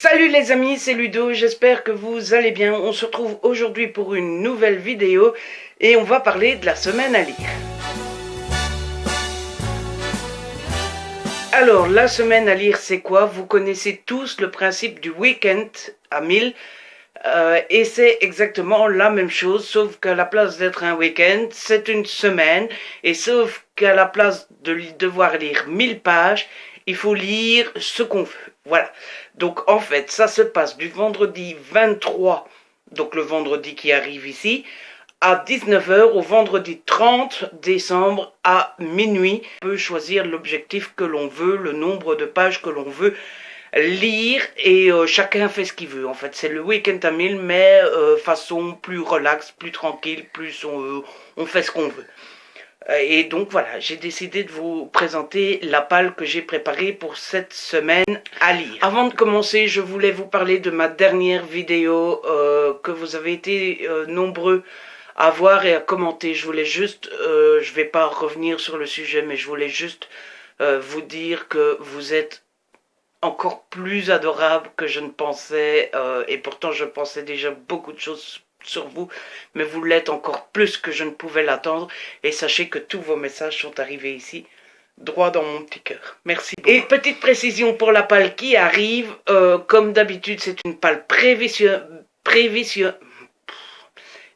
Salut les amis, c'est Ludo, j'espère que vous allez bien. On se retrouve aujourd'hui pour une nouvelle vidéo et on va parler de la semaine à lire. Alors, la semaine à lire, c'est quoi? Vous connaissez tous le principe du week-end à 1000 et c'est exactement la même chose, sauf qu'à la place d'être un week-end, c'est une semaine, et sauf qu'à la place de devoir lire 1000 pages, il faut lire ce qu'on veut. Voilà. Donc en fait, ça se passe du vendredi 23, donc le vendredi qui arrive ici, à 19 h au vendredi 30 décembre à minuit. On peut choisir l'objectif que l'on veut, le nombre de pages que l'on veut lire, et chacun fait ce qu'il veut. En fait, c'est le week-end à 1000, mais façon plus relax, plus tranquille, plus on fait ce qu'on veut. Et donc voilà, j'ai décidé de vous présenter la palle que j'ai préparée pour cette semaine à lire. Avant de commencer, je voulais vous parler de ma dernière vidéo que vous avez été nombreux à voir et à commenter. Je voulais juste, je vais pas revenir sur le sujet, mais je voulais juste vous dire que vous êtes encore plus adorable que je ne pensais, et pourtant je pensais déjà beaucoup de choses sur vous, mais vous l'êtes encore plus que je ne pouvais l'attendre, et sachez que tous vos messages sont arrivés ici, droit dans mon petit cœur. Merci beaucoup. Et petite précision pour la palle qui arrive, comme d'habitude c'est une palle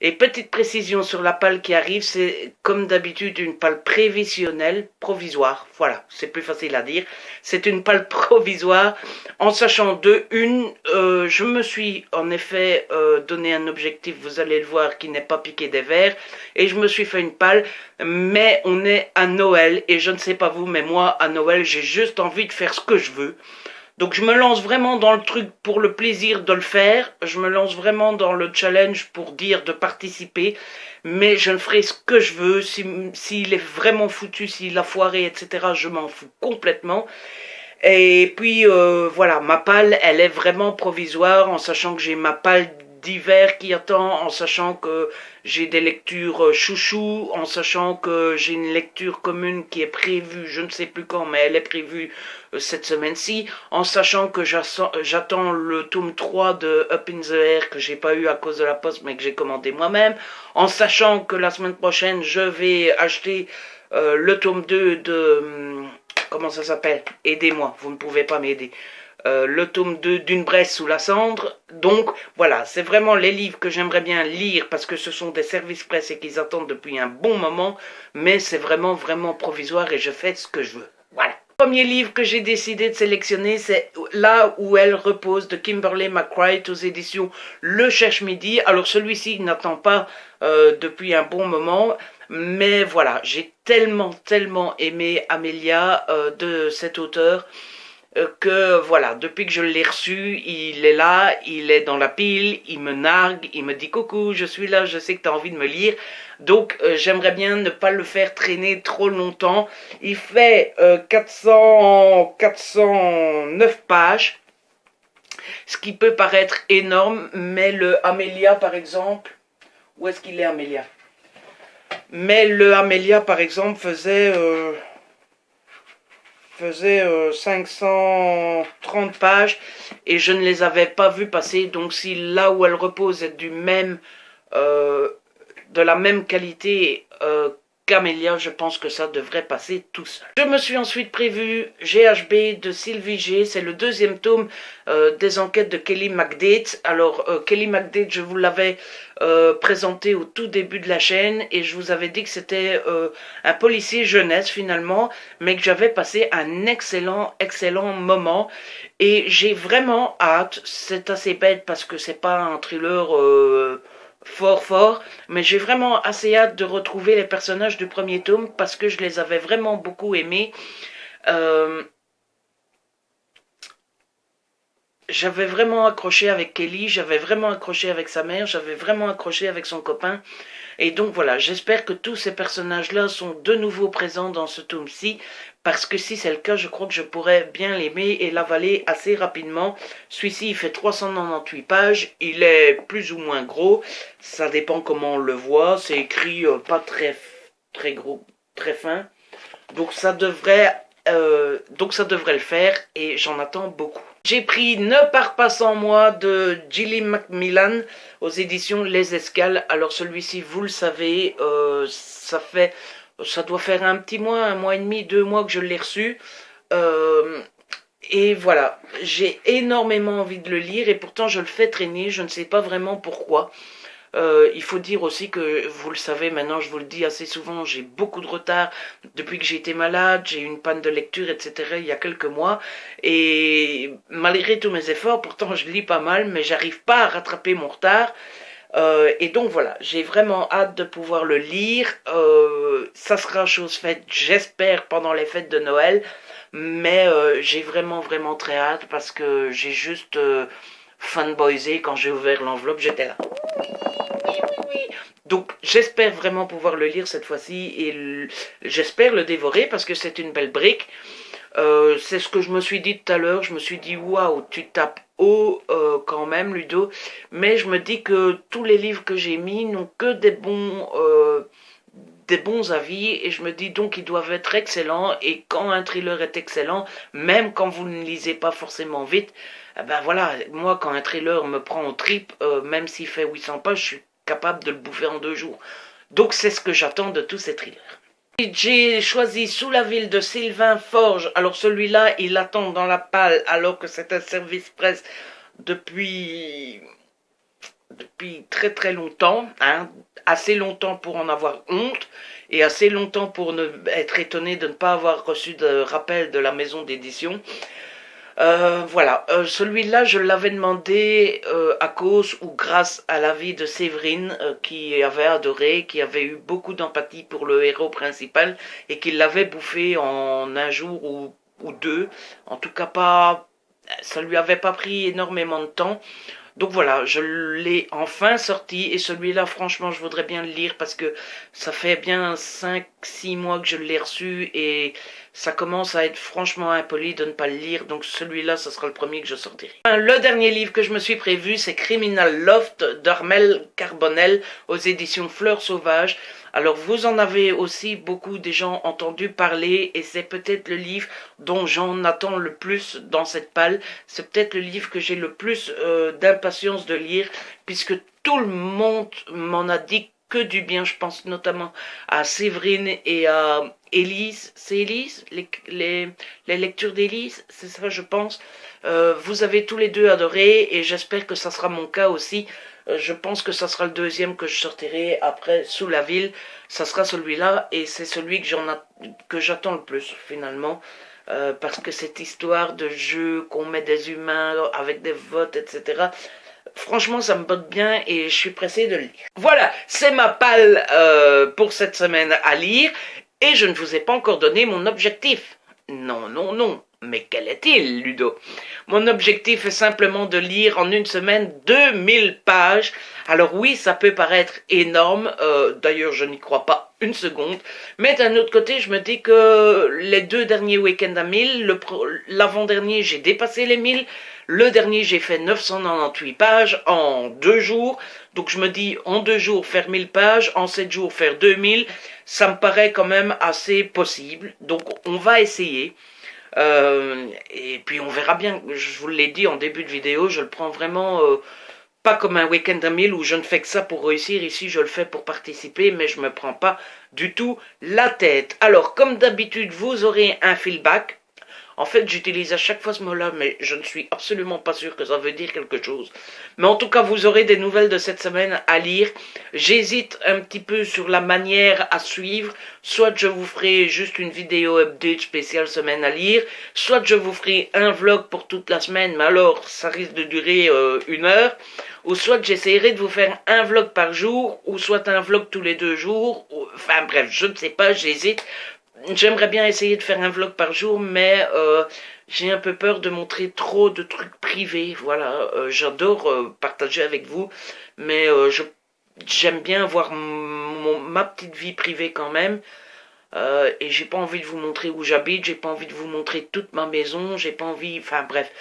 Et petite précision sur la palle qui arrive, c'est comme d'habitude une palle prévisionnelle, provisoire. Voilà, c'est plus facile à dire. C'est une palle provisoire, en sachant je me suis en effet donné un objectif, vous allez le voir, qui n'est pas piqué des verres. Et je me suis fait une palle, mais on est à Noël, et je ne sais pas vous, mais moi, à Noël, j'ai juste envie de faire ce que je veux. Donc je me lance vraiment dans le truc pour le plaisir de le faire, je me lance vraiment dans le challenge pour dire de participer, mais je ne ferai ce que je veux, s'il est vraiment foutu, s'il a foiré, etc., je m'en fous complètement. Et puis voilà, ma palle, elle est vraiment provisoire, en sachant que j'ai ma palle d'hiver qui attend, en sachant que j'ai des lectures chouchou, en sachant que j'ai une lecture commune qui est prévue, je ne sais plus quand, mais elle est prévue cette semaine-ci, en sachant que j'attends le tome 3 de Up in the Air que j'ai pas eu à cause de la poste, mais que j'ai commandé moi-même, en sachant que la semaine prochaine, je vais acheter le tome 2 de... comment ça s'appelle? Aidez-moi, vous ne pouvez pas m'aider. Le tome 2 d'Une Bresse sous la cendre. Donc voilà, c'est vraiment les livres que j'aimerais bien lire, parce que ce sont des services presse et qu'ils attendent depuis un bon moment, mais c'est vraiment provisoire et je fais ce que je veux. Voilà. Le premier livre que j'ai décidé de sélectionner, c'est Là où elle repose de Kimberly McBride aux éditions Le Cherche-Midi. Alors celui-ci n'attend pas depuis un bon moment, mais voilà, j'ai tellement aimé Amélia de cet auteur, que voilà, depuis que je l'ai reçu, il est là, il est dans la pile, il me nargue, il me dit coucou, je suis là, je sais que tu as envie de me lire. Donc j'aimerais bien ne pas le faire traîner trop longtemps. Il fait 409 pages, ce qui peut paraître énorme, mais le Amélia par exemple, où est-ce qu'il est Amélia? Mais le Amélia par exemple faisait 530 pages et je ne les avais pas vues passer. Donc si Là où elle repose est de la même qualité qu'Amélia, je pense que ça devrait passer tout seul. Je me suis ensuite prévu GHB de Sylvie G. C'est le deuxième tome des enquêtes de Kelly McDade. Alors Kelly McDade, je vous l'avais présenté au tout début de la chaîne, et je vous avais dit que c'était un policier jeunesse finalement, mais que j'avais passé un excellent moment, et j'ai vraiment hâte. C'est assez bête parce que c'est pas un thriller fort, mais j'ai vraiment assez hâte de retrouver les personnages du premier tome, parce que je les avais vraiment beaucoup aimés. J'avais vraiment accroché avec Kelly, j'avais vraiment accroché avec sa mère, j'avais vraiment accroché avec son copain. Et donc voilà, j'espère que tous ces personnages-là sont de nouveau présents dans ce tome-ci, parce que si c'est le cas, je crois que je pourrais bien l'aimer et l'avaler assez rapidement. Celui-ci, il fait 398 pages, il est plus ou moins gros, ça dépend comment on le voit, c'est écrit pas très gros, très fin, donc ça devrait le faire, et j'en attends beaucoup. J'ai pris Ne pars pas sans moi de Gilly Macmillan aux éditions Les Escales. Alors celui-ci, vous le savez, ça doit faire un petit mois, un mois et demi, 2 mois que je l'ai reçu. Euh, et voilà, j'ai énormément envie de le lire et pourtant je le fais traîner, je ne sais pas vraiment pourquoi. Il faut dire aussi que, vous le savez maintenant, je vous le dis assez souvent, j'ai beaucoup de retard depuis que j'ai été malade, j'ai eu une panne de lecture, etc. il y a quelques mois. Et malgré tous mes efforts, pourtant je lis pas mal, mais j'arrive pas à rattraper mon retard. Et donc voilà, j'ai vraiment hâte de pouvoir le lire. Ça sera chose faite, j'espère, pendant les fêtes de Noël. Mais j'ai vraiment très hâte parce que j'ai juste fanboysé quand j'ai ouvert l'enveloppe, j'étais là. Donc j'espère vraiment pouvoir le lire cette fois-ci et j'espère le dévorer parce que c'est une belle brique. C'est ce que je me suis dit tout à l'heure, je me suis dit waouh, tu tapes haut quand même Ludo, mais je me dis que tous les livres que j'ai mis n'ont que des bons avis et je me dis donc ils doivent être excellents et quand un thriller est excellent, même quand vous ne lisez pas forcément vite, ben voilà, moi quand un thriller me prend en trip, même s'il fait 800 pages, je suis capable de le bouffer en 2 jours. Donc c'est ce que j'attends de tous ces thrillers. J'ai choisi Sous la ville de Sylvain Forge. Alors celui-là, il attend dans la palle alors que c'est un service presse depuis très longtemps, hein, assez longtemps pour en avoir honte et assez longtemps pour ne être étonné de ne pas avoir reçu de rappel de la maison d'édition. Voilà, celui-là je l'avais demandé à cause ou grâce à l'avis de Séverine qui avait adoré, qui avait eu beaucoup d'empathie pour le héros principal et qui l'avait bouffé en un jour ou deux. En tout cas pas, ça lui avait pas pris énormément de temps. Donc voilà, je l'ai enfin sorti et celui-là franchement je voudrais bien le lire parce que ça fait bien 5-6 mois que je l'ai reçu et ça commence à être franchement impoli de ne pas le lire, donc celui-là ce sera le premier que je sortirai. Le dernier livre que je me suis prévu c'est Criminal Loft d'Armel Carbonel aux éditions Fleurs Sauvages. Alors vous en avez aussi beaucoup déjà entendu parler et c'est peut-être le livre dont j'en attends le plus dans cette palle. C'est peut-être le livre que j'ai le plus d'impatience de lire puisque tout le monde m'en a dit que du bien. Je pense notamment à Séverine et à Élise. C'est Élise les lectures d'Élise, c'est ça je pense. Vous avez tous les deux adoré et j'espère que ça sera mon cas aussi. Je pense que ça sera le deuxième que je sortirai après Sous la ville. Ça sera celui-là et c'est celui que j'attends le plus finalement. Parce que cette histoire de jeu qu'on met des humains avec des votes, etc. Franchement, ça me botte bien et je suis pressé de le lire. Voilà, c'est ma palle pour cette semaine à lire et je ne vous ai pas encore donné mon objectif. Non. Mais quel est-il, Ludo? Mon objectif est simplement de lire en une semaine 2000 pages. Alors oui, ça peut paraître énorme, d'ailleurs je n'y crois pas une seconde, mais d'un autre côté, je me dis que les 2 derniers week-ends à 1000, l'avant-dernier j'ai dépassé les 1000, le dernier j'ai fait 998 pages en 2 jours, donc je me dis en 2 jours faire 1000 pages, en 7 jours faire 2000, ça me paraît quand même assez possible, donc on va essayer. Et puis on verra bien, je vous l'ai dit en début de vidéo, je le prends vraiment pas comme un week-end à 1000 où je ne fais que ça pour réussir, ici je le fais pour participer, mais je me prends pas du tout la tête. Alors comme d'habitude vous aurez un feedback. En fait, j'utilise à chaque fois ce mot-là, mais je ne suis absolument pas sûr que ça veut dire quelque chose. Mais en tout cas, vous aurez des nouvelles de cette semaine à lire. J'hésite un petit peu sur la manière à suivre. Soit je vous ferai juste une vidéo update spéciale semaine à lire, soit je vous ferai un vlog pour toute la semaine, mais alors ça risque de durer 1 heure. Ou soit j'essaierai de vous faire un vlog par jour, ou soit un vlog tous les 2 jours. Enfin bref, je ne sais pas, j'hésite. J'aimerais bien essayer de faire un vlog par jour, mais j'ai un peu peur de montrer trop de trucs privés. Voilà, j'adore partager avec vous, mais j'aime bien voir ma petite vie privée quand même. Et j'ai pas envie de vous montrer où j'habite, j'ai pas envie de vous montrer toute ma maison, j'ai pas envie... Enfin bref.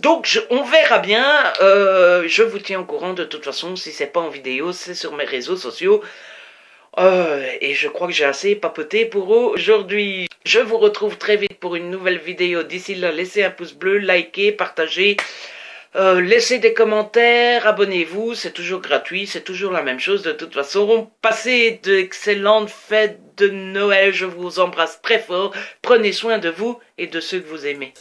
Donc on verra bien, je vous tiens au courant de toute façon, si c'est pas en vidéo, c'est sur mes réseaux sociaux. Et je crois que j'ai assez papoté pour aujourd'hui. Je vous retrouve très vite pour une nouvelle vidéo. D'ici là, laissez un pouce bleu, likez, partagez, laissez des commentaires, abonnez-vous. C'est toujours gratuit, c'est toujours la même chose. De toute façon, passez d'excellentes fêtes de Noël. Je vous embrasse très fort. Prenez soin de vous et de ceux que vous aimez.